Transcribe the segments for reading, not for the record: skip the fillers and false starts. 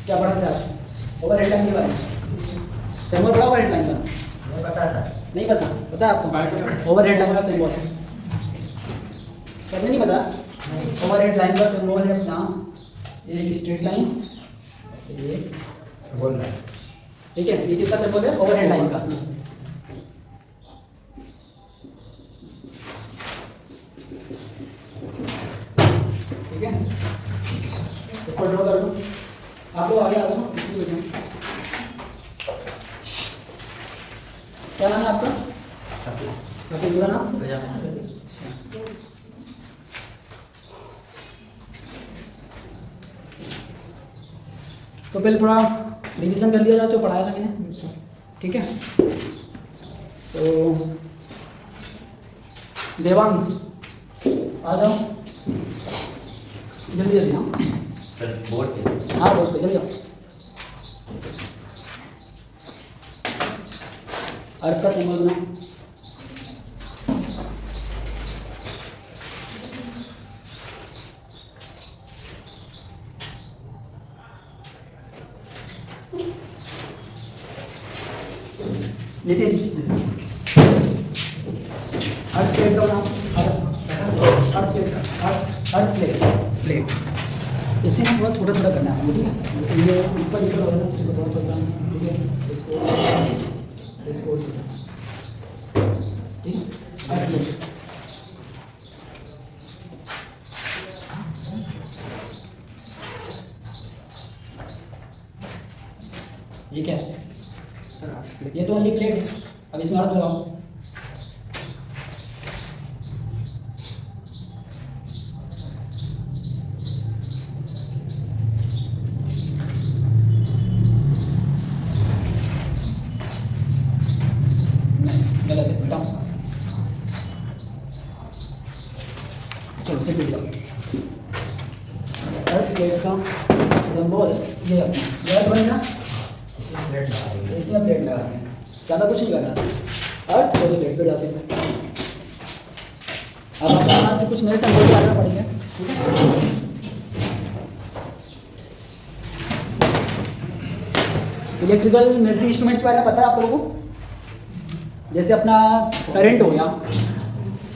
क्या पढ़ा था ओवर हेड लाइन के बारे में? सिंबल पढ़ा ओवर हेड लाइन का? नहीं पता सर। नहीं पता? पता है आपको ओवर हेड लाइन का सिंबल? सबने नहीं पता? ओवर हेड लाइन का सिंबल है अपना एक स्ट्रेट लाइन, ये बोल रहा है। ठीक है। ये किसका सिंबल है? ओवर हेड लाइन का। ठीक है, इसको ड्रॉ कर दो। आप लोग आगे आ जाओ, इसकी वजह क्या नाम है आपका? आपका पूरा नाम? तो पहले थोड़ा रिवीजन कर लिया जाए जो पढ़ाया था मैंने, ठीक है। तो देवांग आ जाओ जल्दी जल्दी। हाँ सर बोर्ड पे। हाँ बोल पे जल्दी आओ। अर्थ का सिंबल बनाओ। नितिन अर्थ प्लेट का बनाओ। अर्थ प्लेट अर्थ प्लेट इसे ना थोड़ा छोटा छोटा करना है आपको, ठीक है। जैसे ये ऊपर नीचे हो रहा है, इसको थोड़ा छोटा, ठीक है। इसको ठीक है। अर्थ प्लेट ये क्या है? ये तो ओनली प्लेट है। अब इसमें अर्थ लगाओ। गलत है, बताओ। चलो इसे प्लेट लगाओ। अर्थ प्लेट का सिंबल ये अर्थ बनना, इसमें प्लेट लगा दें, ज़्यादा कुछ नहीं करना। अर्थ और प्लेट पे जा सकते हैं। अब आपको आज से कुछ नए सिंबल लगाना पड़ेंगे, ठीक है। इलेक्ट्रिकल मेजरिंग इंस्ट्रूमेंट्स के बारे में पता है आप लोगों को? जैसे अपना करंट हो गया,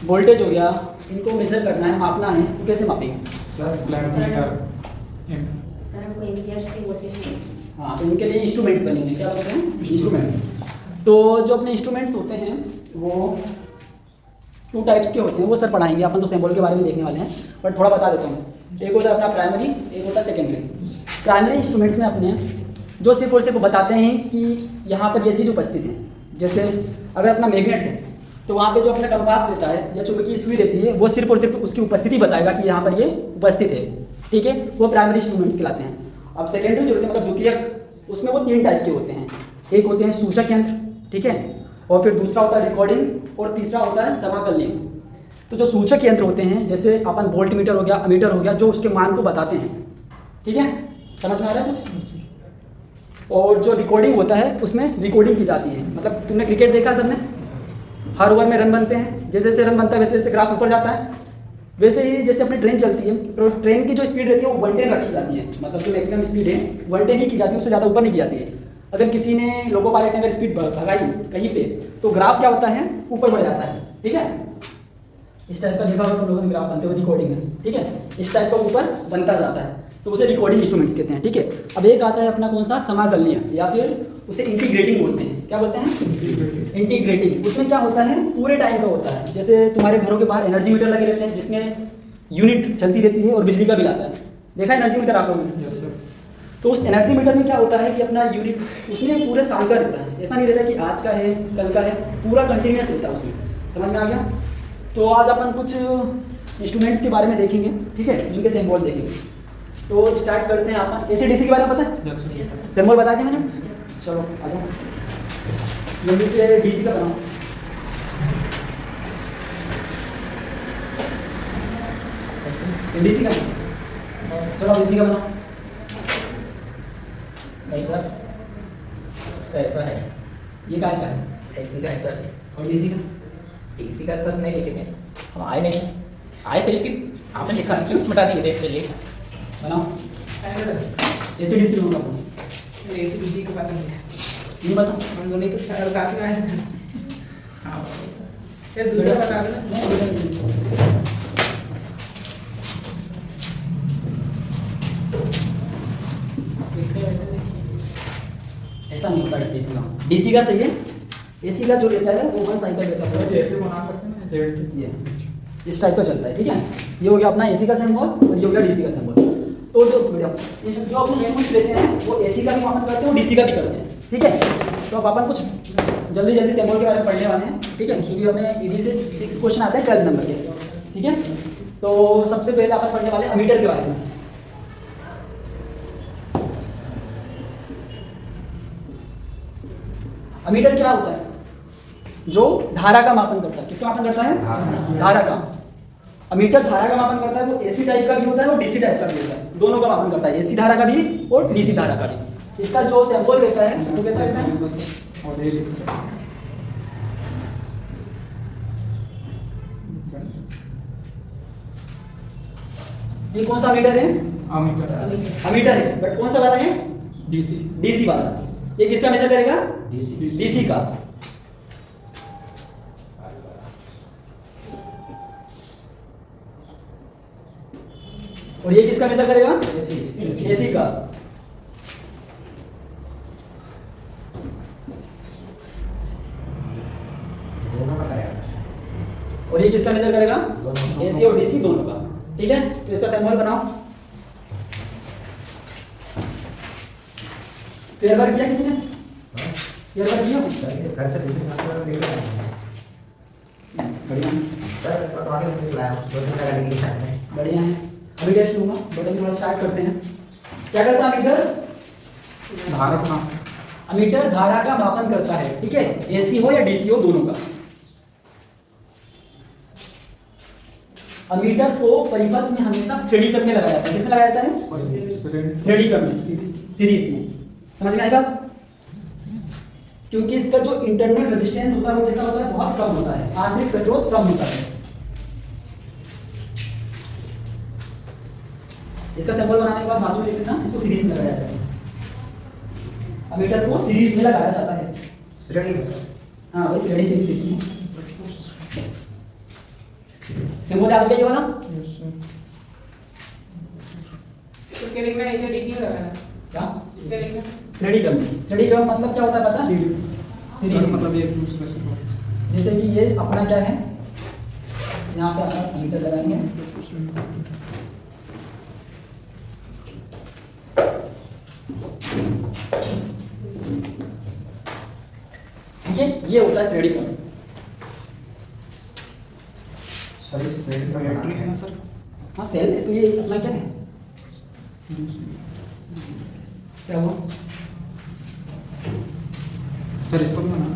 वोल्टेज हो गया, इनको मेजर करना है, मापना है, तो कैसे मापेंगे? हाँ, तो उनके लिए इंस्ट्रूमेंट्स बनेंगे। क्या बोलते हैं? इंस्ट्रूमेंट। तो जो अपने इंस्ट्रूमेंट्स होते हैं वो 2 टाइप्स के होते हैं, वो सर पढ़ाएंगे। अपन तो सिंबल के बारे में देखने वाले हैं, बट थोड़ा बता देता हूँ। एक होता है अपना प्राइमरी, एक होता है सेकेंडरी। प्राइमरी इंस्ट्रूमेंट्स में अपने जो सिर्फ और सिर्फ बताते हैं कि यहाँ पर ये चीज़ उपस्थित है। जैसे अगर अपना मैग्नेट है तो वहाँ पे जो अपना कंपास रहता है या चुंबकीय सुई रहती है, वो सिर्फ और सिर्फ उसकी उपस्थिति बताएगा कि यहाँ पर ये उपस्थित है, ठीक है। वो प्राइमरी इंस्ट्रूमेंट कहलाते हैं। अब सेकेंडरी जो होते हैं मतलब द्वितीयक, उसमें वो 3 टाइप के होते हैं। एक होते हैं सूचक यंत्र, ठीक है, और फिर दूसरा होता है रिकॉर्डिंग, और तीसरा होता है समाकलनीय। तो जो सूचक यंत्र होते हैं, जैसे अपन वोल्ट मीटर हो गया, अमीटर हो गया, जो उसके मान को बताते हैं, ठीक है। समझ में आ रहा है कुछ? और जो रिकॉर्डिंग होता है उसमें रिकॉर्डिंग की जाती है। मतलब तुमने क्रिकेट देखा सबने, हर ओवर में रन बनते हैं, जैसे जैसे रन बनता है वैसे जैसे ग्राफ ऊपर जाता है। वैसे ही जैसे अपनी ट्रेन चलती है तो ट्रेन की जो स्पीड रहती है वो 1 10 रखी जाती है। मतलब जो मैक्सिमम स्पीड है 1 10 ही की जाती है, उससे ज़्यादा ऊपर नहीं की जाती है। अगर किसी ने लोको पायलट ने अगर स्पीड भगाई कहीं पे तो ग्राफ क्या होता है? ऊपर बढ़ जाता है, ठीक है। इस टाइप का देखा होगा तुम लोगों ने ग्राफ बनते हुए, रिकॉर्डिंग है, ठीक है। इस टाइप का ऊपर बनता जाता है, तो उसे रिकॉर्डिंग इंस्ट्रूमेंट कहते हैं, ठीक है। अब एक आता है अपना कौन सा? समाकलनीय, या फिर उसे इंटीग्रेटिंग बोलते हैं। क्या बोलते हैं? इंटीग्रेटिंग। उसमें क्या होता है? पूरे टाइम का होता है। जैसे तुम्हारे घरों के बाहर एनर्जी मीटर लगे रहते हैं जिसमें यूनिट चलती रहती है और बिजली का बिल आता है। देखा एनर्जी मीटर आप लोगों ने? तो उस एनर्जी मीटर में क्या होता है कि अपना यूनिट उसमें पूरे साल का रहता है। ऐसा नहीं रहता कि आज का है कल का है, पूरा कंटिन्यूस रहता है उसमें। समझ में आ गया? तो आज अपन कुछ इंस्ट्रूमेंट्स के बारे में देखेंगे, ठीक है, जिनके सिंबल देखेंगे। तो स्टार्ट करते हैं। अपन AC/DC के बारे में पता है? सिंबल बता दिया मैंने, चलो आ जाओ जल्दी से। DC का बनाओ। DC का चलो DC का बनाओ। नहीं सर, उसका ऐसा है, ये क्या है? ऐसी का ऐसा है। और DC का? DC का सर नहीं लिखे थे हम, आए नहीं, आए थे लेकिन आपने लिखा नहीं, मिटा दिए थे। चलिए बनाओ। एसी डीसी दोनों का अपन नहीं तो किसी को पता नहीं है। नहीं बता हम दोनों तो साथ में आए थे। हाँ फिर दूसरा बता देना। ऐसा नहीं होता एसी का। डीसी का सही है, एसी का जो लेता है वो 1 साइकिल लेता है। ऐसे बना सकते हैं जेड ये इस टाइप का चलता है, ठीक है। ये हो गया अपना एसी का सिंबल और ये हो गया डीसी का सिंबल। तो जो ये जो अपने इनपुट लेते हैं वो एसी का भी मापन करते हैं और डीसी का भी करते हैं, ठीक है। तो अब अपन कुछ जल्दी जल्दी सिंबल के बारे में पढ़ने वाले हैं, ठीक है, क्योंकि हमें ईडी से 6 क्वेश्चन आते हैं 12 नंबर के, ठीक है। तो सबसे पहले अपन पढ़ने वाले हैं अमीटर के बारे में। अमीटर क्या होता है? जो धारा का मापन करता है। किसका मापन करता है? धारा का। अमीटर धारा का मापन करता है, वो एसी टाइप का भी होता है और डीसी टाइप का भी होता है, दोनों का मापन करता है, एसी धारा का भी और डीसी धारा का भी। इसका जो सैंपल रहता है वो कैसा रहता है? ये कौन सा अमीटर है? अमीटर है, बट कौन सा वाला है? डीसी वाला। ये किसका मेजर करेगा? डीसी का। और ये किसका मेजर करेगा? एसी का। और ये किसका मेजर करेगा? एसी और डीसी दोनों का, ठीक है। तो इसका सिंबल बनाओ। पेयर वर्क किया किसी ने? पेयर वर्क किया? बढ़िया है। अभी टेस्ट लूंगा, बटन थोड़ा स्टार्ट करते हैं। क्या करता है अमीटर? अमीटर धारा का मापन करता है, ठीक है, एसी हो या डीसी हो दोनों का। अमीटर को परिपथ में हमेशा श्रेणी क्रम में लगाया जाता है। किसमें लगाया जाता है? श्रेणी क्रम में, सीरीज में। समझ में आई बात? क्योंकि इसका जो इंटरनल रेजिस्टेंस होता है वो कैसा होता है? बहुत कम होता है, आंतरिक प्रतिरोध कम होता है। इसका सिंबल बनाने के बाद बाजू में लिखना, इसको सीरीज में लगाया जाता है। अमीटर को सीरीज में लगाया जाता है। हाँ वही श्रेणी से सीखी। सिंबल याद हो गया ये वाला? तो क्या लिखना है? ये डीटी लगाना है क्या? क्या लिखना? श्रेणी क्रम। श्रेणी क्रम मतलब क्या होता है पता? सीरीज मतलब एक दूसरे से जैसे कि ये अपना क्या है, यहाँ पे अपना अमीटर लगाएंगे, ठीक है। ये होता है श्रेणी क्रम। हाँ सेल है, तो ये अपना क्या है? क्या हुआ? सर इसको भी बनाना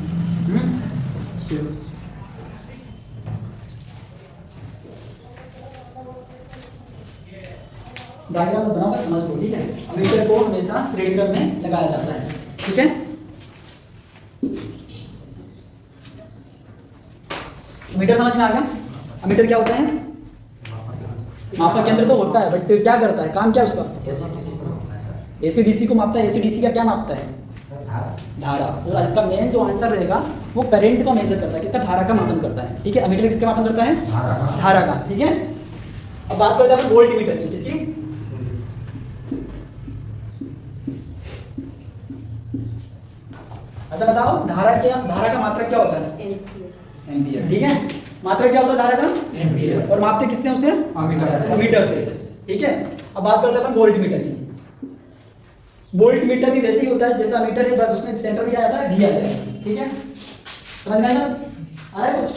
डायग्राम बनाओ, बस समझ लो, ठीक है। अमीटर को हमेशा श्रेणी क्रम में लगाया जाता है, ठीक है। अमीटर समझ में आ गया? अमीटर क्या होता है? मापक यंत्र तो होता है, बट क्या करता है, काम क्या है उसका? एसी डीसी को मापता है। एसी डीसी का क्या मापता है? धारा। तो इसका मेन जो आंसर रहेगा वो करंट का मेजर करता है। किसका? धारा का मापन करता है, ठीक है। अमीटर किसका मापन करता है? धारा का, ठीक है। अब बात करते हैं अपन वोल्ट मीटर की। किसकी? अच्छा बताओ, धारा का मात्रक क्या होता है? एम्पियर, ठीक है। मात्रक क्या होता है धारा का? एम्पियर। और मापते किससे उसे? मीटर से, ठीक है। अब बात करते हैं अपन वोल्ट मीटर की। वोल्ट मीटर भी वैसे ही होता है जैसा मीटर है, बस उसमें सेंटर में क्या आता है? वी आता है, ठीक है। समझ में आया? आ रहा है कुछ?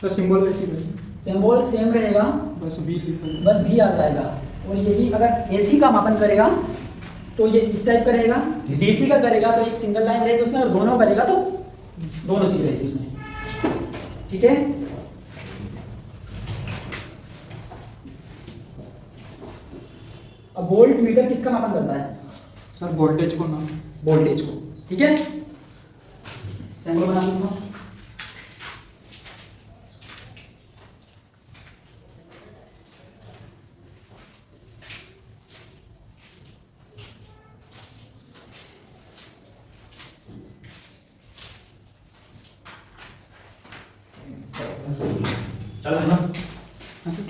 तो सिंबल वैसे ही सिंबल सेम रहेगा, बस वी आ जाएगा। और ये भी अगर एसी का मापन करेगा तो ये इस टाइप का रहेगा, डीसी का करेगा तो एक सिंगल लाइन रहेगी उसमें, और दोनों करेगा तो दोनों चीज रहेगी उसमें, ठीक है। अब वोल्ट मीटर किसका मापन करता है? सर वोल्टेज को ना, वोल्टेज को, ठीक है। सिंबल बना इसमें। चलो ना हाँ सर।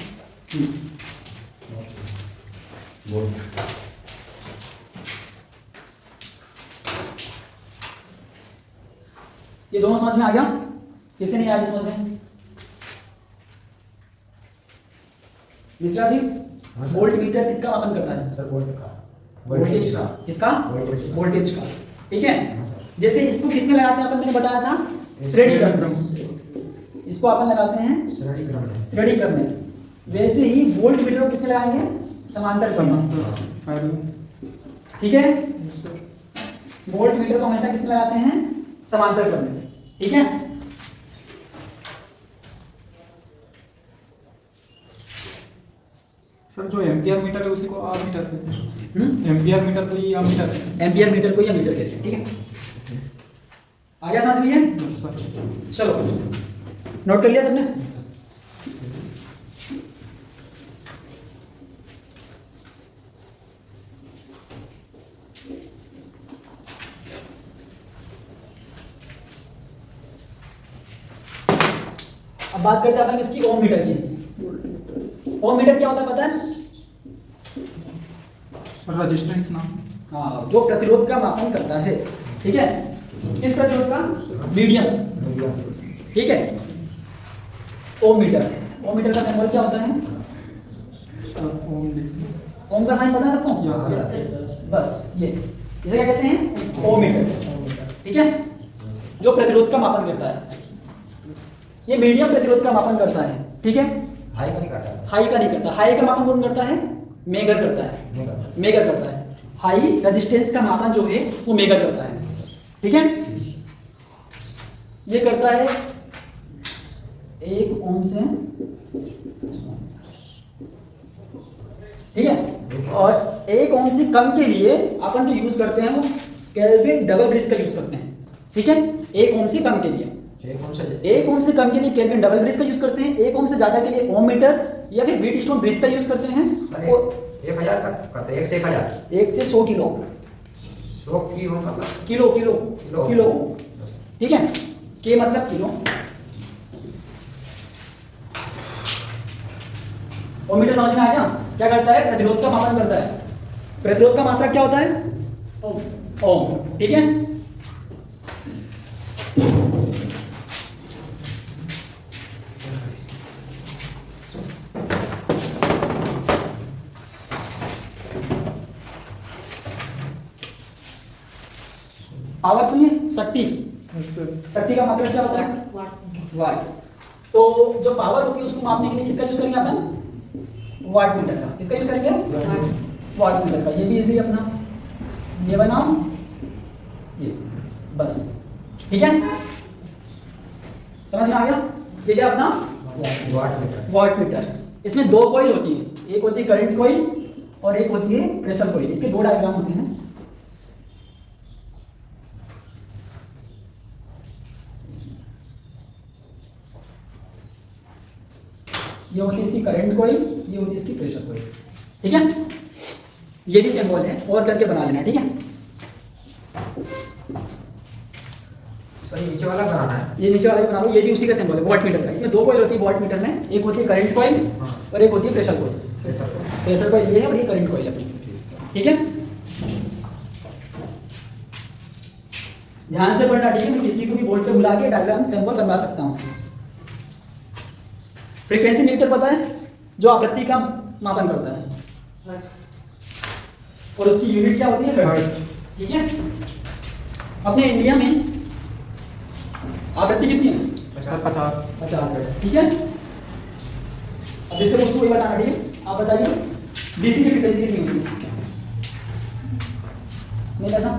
ये दोनों समझ में आ गया? किसे नहीं आ गया समझ में? मिश्रा जी, वोल्ट मीटर किसका मापन करता है? सर वोल्ट का वोल्टेज का। किसका? वोल्टेज। वोल्टेज का। ठीक है, जैसे इसको किसमें लगाते हैं अपन, मैंने बताया था श्रेणी क्रम। इसको अपन लगाते हैं श्रेणी क्रम में। श्रेणी क्रम में। वैसे ही वोल्ट मीटर को किसमें लगाएंगे? समांतर क्रम में। ठीक है, वोल्ट मीटर को हमेशा किसमें लगाते हैं? समांतर क्रम में। ठीक है, सर जो एम्पियर मीटर है उसी को आर मीटर कहते हैं। एम्पियर मीटर को ही आर मीटर कहते हैं। एम्पियर मीटर को या मीटर कहते हैं। ठीक है, आ गया समझ में? चलो नोट कर लिया सबने? अब बात करते हैं अपन इसकी ओम मीटर की। ओम मीटर क्या होता है पता है? सर रेजिस्टेंस नाम। हाँ, जो प्रतिरोध का मापन करता है। ठीक है, किस प्रतिरोध का? मीडियम। ठीक है, ओम मीटर। ओम मीटर का सिंबल क्या होता है? ओम का साइन पता है सबको? बस ये, इसे क्या कहते हैं? ओम मीटर। ठीक है, जो प्रतिरोध का मापन करता है। ये मीडियम प्रतिरोध का मापन करता है। ठीक है, हाई का नहीं करता। हाई का नहीं करता। हाई का मापन कौन करता है? मेगर करता है। मेगर करता है। हाई रेजिस्टेंस का मापन जो है वो मेगर करता है। ठीक है, ये करता है 1 ओम से। ठीक है, और 1 ओम से कम के लिए अपन जो यूज करते हैं वो केल्विन डबल ब्रिज का यूज करते हैं। ठीक है, 1 ओम से कम के लिए। 1 ओम से कम के लिए केल्विन डबल ब्रिज का यूज करते हैं। 1 ओम से ज्यादा के लिए ओम मीटर या फिर व्हीटस्टोन ब्रिज का यूज करते हैं। और 1000 तक करते हैं। 1 से 1000। 1 से 100 किलो 100 की होगा। Kilo kilo kilo. ठीक है, के मतलब किलो। ओम मीटर समझ में आ गया? क्या करता है? प्रतिरोध का मापन करता है। प्रतिरोध का मात्रक क्या होता है? ओम। ठीक है, पावर सुनिए, शक्ति। शक्ति का मात्रक क्या होता है? वाट। तो जो पावर होती है उसको मापने के लिए किसका यूज करेंगे अपन? वाट मीटर का। किसका यूज करेंगे? वाट मीटर का। ये भी इजी अपना, ये बनाओ, ये बस। ठीक है, समझ में आ गया? ये क्या अपना? Watt metre. Watt metre. इसमें 2 कॉइल होती है, एक होती है करंट कॉइल और एक होती है प्रेशर कॉइल। इसके 2 डायग्राम होते हैं। ये होती है इसकी करंट कॉइल, ये होती है इसकी प्रेशर कॉइल। ठीक है, ये भी सिंबल है, और करके बना लेना। ठीक है, तो ये नीचे वाला बनाना है। ये नीचे वाला भी बना लो, ये भी उसी का सिंबल है, वॉट मीटर का। इसमें 2 कॉइल होती है वॉट मीटर में, एक होती है करंट कॉइल और एक होती है प्रेशर कॉइल। प्रेशर कॉइल ये है और ये करंट कॉइल अपनी। ठीक है, ध्यान से पढ़ना। ठीक है, मैं किसी को भी बोर्ड पे बुला के डायग्राम सिंबल बनवा सकता हूँ। फ्रीक्वेंसी मीटर पता है? जो आवृत्ति का मापन करता है, और उसकी यूनिट क्या होती है? हर्ट्ज। ठीक है, अपने इंडिया में आवृत्ति कितनी है? 50 हर्ट्ज। ठीक है, अब जिससे मुझको वही बताना। ठीक है, आप बताइए डीसी की फ्रीक्वेंसी कितनी होती है? नहीं पता?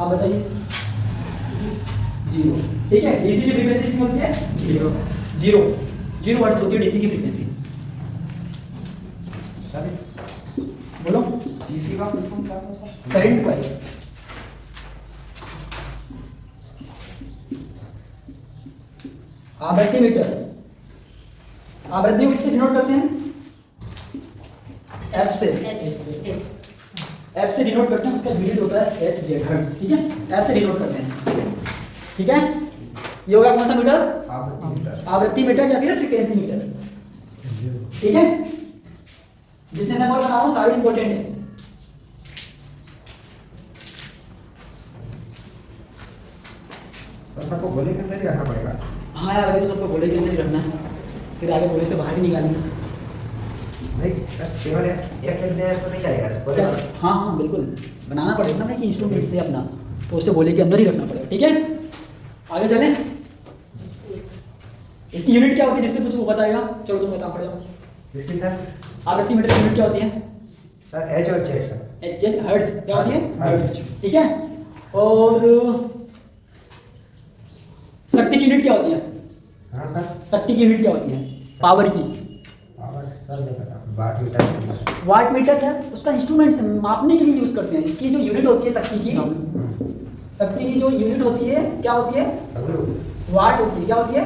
आप बताइए। 0। ठीक है, डीसी की फ्रीक्वेंसी कितनी होती है? 0 हर्ट्ज होती है डीसी की फ्रीक्वेंसी। बोलो। सीसी का फुल फॉर्म क्या था? Current coil. आवृत्ति मीटर। आवृत्ति को किससे डिनोट करते हैं? एफ से। एफ से डिनोट करते हैं, उसका यूनिट होता है एच जेड, हर्ट्ज। ठीक है, एफ से डिनोट करते हैं। ठीक है, ये होगा कौन सा मीटर? आवृत्ति मीटर या फिर फ्रीक्वेंसी मीटर। ठीक है, जितने सिंबल बना रहा हूँ सारे इंपॉर्टेंट है। सर सबको गोले के अंदर ही रखना पड़ेगा। हाँ यार, अभी तो सबको गोले के अंदर ही रखना है, फिर आगे गोले से बाहर ही निकालेंगे। नहीं सर, केवल एक लिख दें तो नहीं चलेगा सर। क्या? हाँ हाँ बिल्कुल, बनाना पड़ेगा ना भाई कि इंस्ट्रूमेंट से अपना, तो उसे गोले के अंदर ही रखना पड़ेगा। ठीक है, आगे चलें। इसकी यूनिट क्या होती है, जिससे कुछ वो बताएगा? चलो तुम बता पड़ेगा। इसकी सर आवृत्ति मीटर की यूनिट क्या होती है? सर एच और Z sir. H Z hertz क्या होती है? हर्ट्ज। ठीक है, और शक्ति की यूनिट क्या होती है? हाँ सर। शक्ति की यूनिट क्या होती है? पावर की। पावर सर नहीं पता, वाट मीटर। वाट मीटर क्या? उसका इंस्ट्रूमेंट मापने के लिए यूज करते हैं। इसकी जो यूनिट होती है शक्ति की, शक्ति की जो यूनिट होती है क्या होती है? वाट होती है। क्या होती है?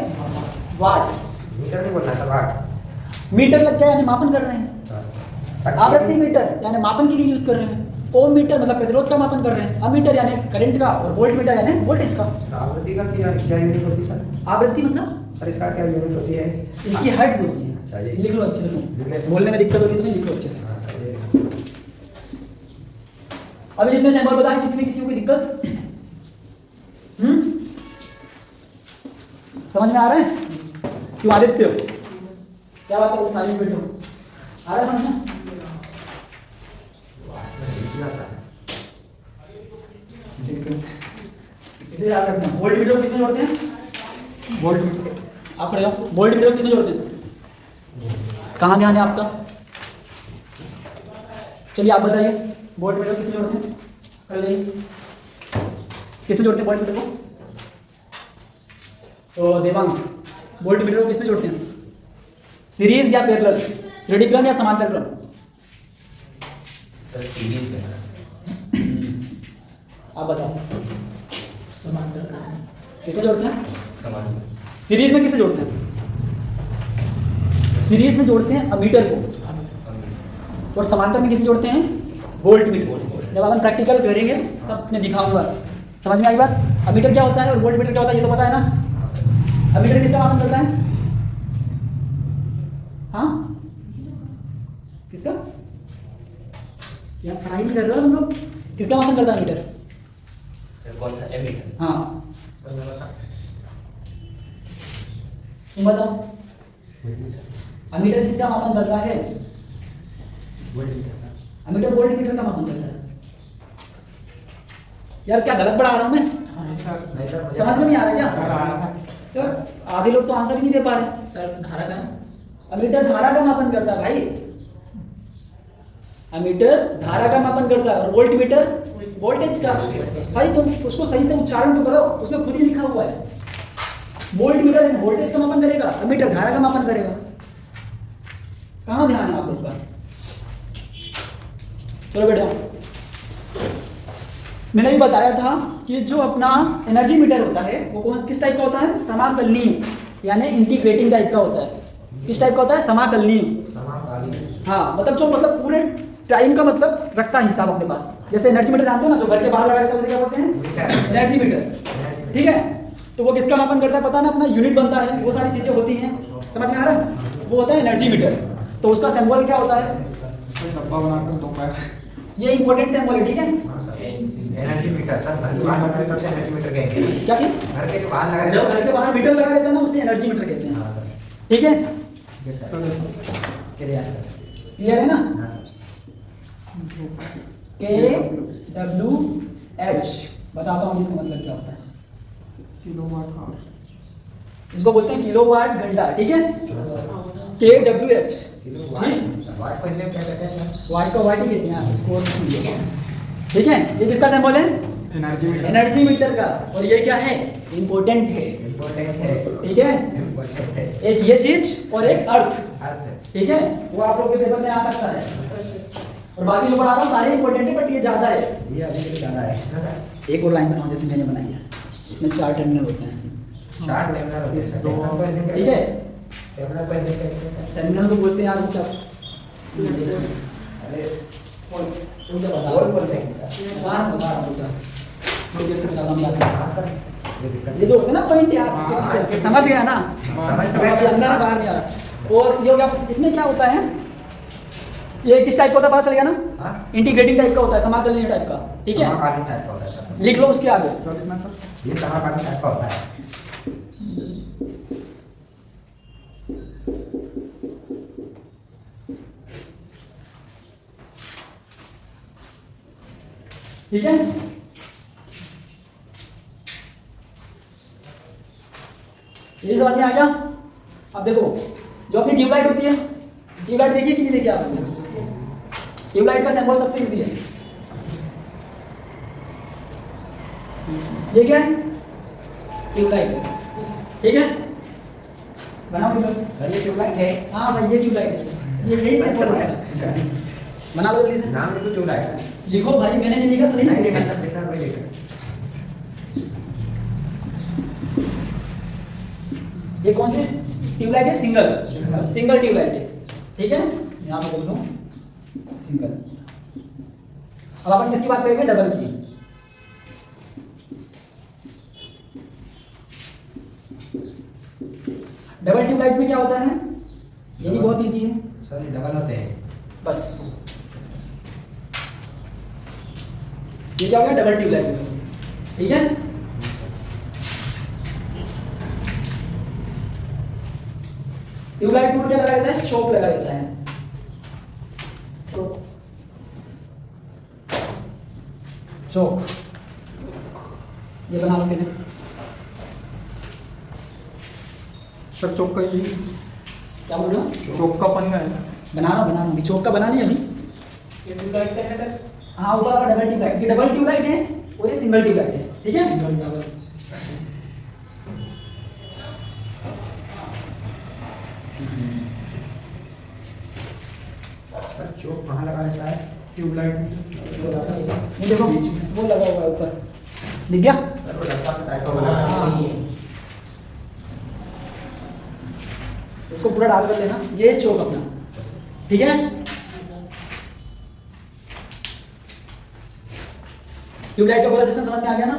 वाट। मीटर नहीं बोलना सर, वाट। मीटर लग गया यानी मापन कर रहे हैं। आवृत्ति मीटर यानी मापन के लिए यूज कर रहे हैं। ओम मीटर मतलब प्रतिरोध का मापन कर रहे हैं। अमीटर यानी करंट का, और वोल्ट मीटर यानी वोल्टेज का। आवृत्ति का क्या यूनिट होती है सर? आवृत्ति मतलब सर इसका क्या यूनिट होती है? इसकी हर्ट्ज होती है। अच्छा, ये लिख लो अच्छे से, लिख ले। तुम बोलने में दिक्कत होगी तुम्हें, लिख लो अच्छे से। हाँ सर, ये अभी जितने सैंपल बताए, किसी में किसी को कोई दिक्कत? समझ में आ रहा है? क्यों आदित्य, क्या बात है, वो साइलेंट बैठो, आ रहा है समझ में? इसे याद रखना। वोल्ट मीटर को किसमें जोड़ते हैं? Volt meter. आप पढ़ेगा। वोल्ट मीटर को किसमें जोड़ते हैं? कहाँ ध्यान है आपका? चलिए आप बताइए, वोल्ट मीटर को किसमें जोड़ते हैं? कर जाइए, किसमें जोड़ते हैं वोल्ट मीटर को? तो देवांग, वोल्ट मीटर को किसमें जोड़ते हैं? सीरीज या पैरेलल, श्रेणी क्रम या समांतर क्रम? सर सीरीज में। आप बताओ, समांतर क्रम। किसमें जोड़ते हैं? समान। सीरीज में किसे जोड़ते हैं? सीरीज में जोड़ते हैं अमीटर को, और समांतर में किसे जोड़ते हैं? Volt meter. जब अपन प्रैक्टिकल करेंगे तब मैं दिखाऊंगा। समझ में आई बात? अमीटर क्या होता है और वोल्ट मीटर क्या होता है, ये तो पता है ना? अमीटर किसका मापन करता है? हाँ, किसका? यार पढ़ाई नहीं कर रहे हो तुम लोग? किसका मापन करता है अमीटर? सर कौन सा एमीटर? हाँ सर मैं बता। तुम बताओ, अमीटर किसका मापन करता है? अमीटर वोल्ट मीटर का मापन करता है। यार क्या गलत पढ़ा रहा हूं मैं? हाँ सर। नहीं सर, समझ में नहीं आ रहा क्या? सर आ रहा है। तो आधे लोग तो आंसर ही नहीं दे पा रहे। सर धारा का अमीटर धारा का मापन करता है भाई, अमीटर धारा का मापन करता है, और वोल्ट मीटर वोल्टेज का। भाई तुम उसको सही से उच्चारण तो करो, उसमें खुद ही लिखा हुआ है। वोल्ट मीटर वोल्टेज का मापन करेगा, अमीटर धारा का मापन करेगा। कहाँ ध्यान है आप लोग का? चलो बेटा, मैंने भी बताया था कि जो अपना एनर्जी मीटर होता है वो कौन किस टाइप का होता है? समाकलनीय, यानी इंटीग्रेटिंग टाइप का होता है। किस टाइप का होता है? समाकलनीय। हाँ, मतलब जो मतलब पूरे टाइम का मतलब रखता है हिसाब अपने पास। जैसे एनर्जी मीटर जानते हो ना, जो घर के बाहर लगा रहता है उसे क्या बोलते हैं? Energy meter. ठीक है, तो वो किसका मापन करता है पता ना? अपना यूनिट बनता है, वो सारी चीजें होती हैं। समझ में आ रहा है? वो होता है एनर्जी मीटर। तो उसका सिंबल क्या होता है? डब्बा बनाकर दो पैर। ये इंपॉर्टेंट सिंबल है। ठीक है, एनर्जी मीटर सर, घर के बाहर लगा रहता है उसे एनर्जी मीटर कहते हैं। क्या चीज? घर के बाहर लगा जब घर के बाहर मीटर लगा रहता है ना, उसे एनर्जी मीटर कहते हैं। हाँ सर। ठीक है, yes sir. Clear sir. Clear है ना? हाँ सर। KWH बताता हूँ इसका मतलब क्या होता है। Kilowatt hour. इसको बोलते हैं किलोवाट घंटा। ठीक है, KWH। वाट को हिंदी में क्या कहते हैं सर? वाट का वाट ही कहते हैं इसको। ठीक है, ये किसका सिंबल है? Energy meter. एनर्जी मीटर का। और ये क्या है? इंपॉर्टेंट है। इम्पोर्टेंट है। ठीक है, इम्पोर्टेंट है। एक ये चीज और एक अर्थ। अर्थ। ठीक है, वो आप लोग के पेपर में आ सकता है। और बाकी जो पढ़ा रहा हूँ सारे इंपॉर्टेंट है, बट ये ज्यादा है। ये अभी के लिए ज़्यादा है ना सर? एक और लाइन बनाओ जैसे मैंने बनाई है, इसमें 4 टर्मिनल होते हैं। 4 टर्मिनल होते हैं सर। दो। टर्मिनल को हिंदी में ठीक है, टर्मिनल को हिंदी में क्या कहते हैं सर? टर्मिनल को बोलते हैं यार वो क्या? अरे वो क्या बता बोल बोलते हैं सर। बता रहा हूँ थोड़ी देर से बताता हूँ, याद है। हाँ सर, ये दिक्कत ये जो होते हैं ना पॉइंट यार, हाँ, इसके पीछे, समझ गया ना? समझ तो गए समझ सर। अंदर बाहर नहीं आ रहा। और ये हो गया। इसमें क्या होता है, ये किस टाइप का होता है पता चलेगा ना? हाँ इंटीग्रेटिंग टाइप का होता है, समाकलनीय टाइप का, ठीक है। समाकालीन टाइप का होता है सर। लिख लो उसके आगे। क्या लिखना है सर? ये समाकालीन टाइप का होता है। ठीक है, ये समझ में आ गया। अब देखो, जो अपनी ट्यूबलाइट होती है, ट्यूबलाइट देखिए कि नहीं देखिए आपको? ट्यूबलाइट का सिंबल सबसे इजी है। ये क्या है? ट्यूबलाइट, ठीक है। बनाओ ट्यूबलाइट। सर ये ट्यूबलाइट है। हाँ भाई ये ट्यूबलाइट है, ये यही सिंबल है उसका। बना लो जल्दी से। नाम लिखो ट्यूबलाइट है। लिखो भाई, मैंने नहीं लिखा तो नहीं नहीं लिखा। लिखा, लिखा वही लिखा। ये कौन सी ट्यूबलाइट है? सिंगल, सिंगल ट्यूबलाइट है, ठीक है। यहाँ पे बोल दो सिंगल। अब अपन किसकी बात करेंगे? डबल की। डबल ट्यूबलाइट में क्या होता है? ये भी बहुत इजी है, सर ये डबल होते हैं। बस ये क्या हो गया? डबल ट्यूबलाइट, ठीक है। ट्यूबलाइट में क्या लगा देता है? चोक लगा देता है, चोक, चोक। ये बना लो पहले। सर चौक का ये क्या बोल रहे हो? चौक का पन्ना है। बना रहा हूँ, अभी चोक का बना नहीं अभी। ये ट्यूबलाइट का है सर। हाँ ऊपर वाला डबल ट्यूबलाइट, ये डबल ट्यूबलाइट है और ये सिंगल ट्यूबलाइट है, ठीक है। सर चौक कहाँ लगा रहता है? ट्यूबलाइट ये देखो वो लगा हुआ है ऊपर, दिख गया? सर वो लंबा सा टाइप का बना है। इसको पूरा डाल कर लेना, ये चोक अपना, ठीक है। ट्यूबलाइट का पूरा सिस्टम समझ में आ गया ना?